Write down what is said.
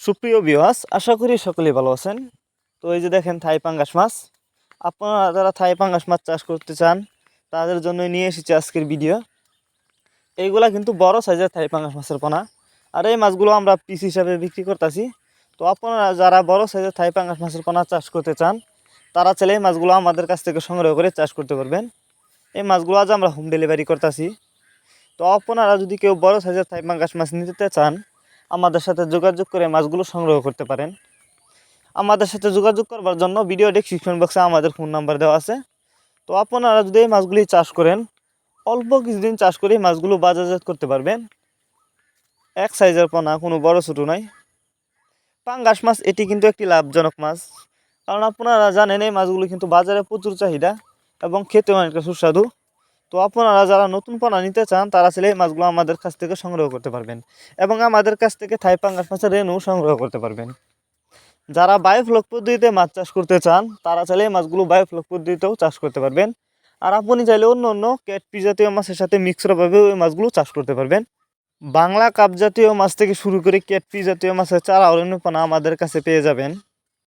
সুপ্রিয় ভিউয়ার্স, আশা করি সকলেই ভালো আছেন। তো এই যে দেখেন থাই পাঙ্গাস মাছ। আপনারা যারা থাই পাঙ্গাস মাছ চাষ করতে চান তাদের জন্য নিয়ে এসেছি আজকের ভিডিও। এইগুলা কিন্তু বড় সাইজের থাই পাঙ্গাস মাছের পোনা, আর এই মাছগুলো আমরা পিস হিসাবে বিক্রি করতেছি। তো আপনারা যারা বড় সাইজের থাই পাঙ্গাস মাছের পোনা চাষ করতে চান তারা চাইলে এই মাছগুলো আমাদের কাছ থেকে সংগ্রহ করে চাষ করতে পারবেন। এই মাছগুলো আজ আমরা হোম ডেলিভারি করতেছি। তো আপনারা যদি কেউ বড় সাইজের থাই পাঙ্গাস মাছ নিতে চান আমাদের সাথে যোগাযোগ করে মাছগুলো সংগ্রহ করতে পারেন। আমাদের সাথে যোগাযোগ করবার জন্য ভিডিও ডেসক্রিপশন বক্সে আমাদের ফোন নাম্বার দেওয়া আছে। তো আপনারা যদি এই মাছগুলি চাষ করেন, অল্প কিছুদিন চাষ করে মাছগুলো বাজারজাত করতে পারবেন। এক সাইজের পোনা, কোনো বড় ছোটো নয়। পাঙ্গাস মাছ এটি কিন্তু একটি লাভজনক মাছ, কারণ আপনারা জানেন এই মাছগুলো কিন্তু বাজারে প্রচুর চাহিদা এবং খেতে অনেকটা সুস্বাদু। তো আপনারা যারা নতুন পোনা নিতে চান তারা চাইলে এই মাছগুলো আমাদের কাছ থেকে সংগ্রহ করতে পারবেন এবং আমাদের কাছ থেকে থাই পাঙ্গাস মাছের রেনু সংগ্রহ করতে পারবেন। যারা বায়োফ্লক পদ্ধতিতে মাছ চাষ করতে চান তারা চাইলে এই মাছগুলো বায়োফ্লক পদ্ধতিতেও চাষ করতে পারবেন। আর আপনি চাইলে অন্য অন্য ক্যাটফিশ জাতীয় মাছের সাথে মিক্সডভাবেও এই মাছগুলো চাষ করতে পারবেন। বাংলা কাপ জাতীয় মাছ থেকে শুরু করে ক্যাটফিশ জাতীয় মাছের চারা অরণ্যপনা আমাদের কাছে পেয়ে যাবেন।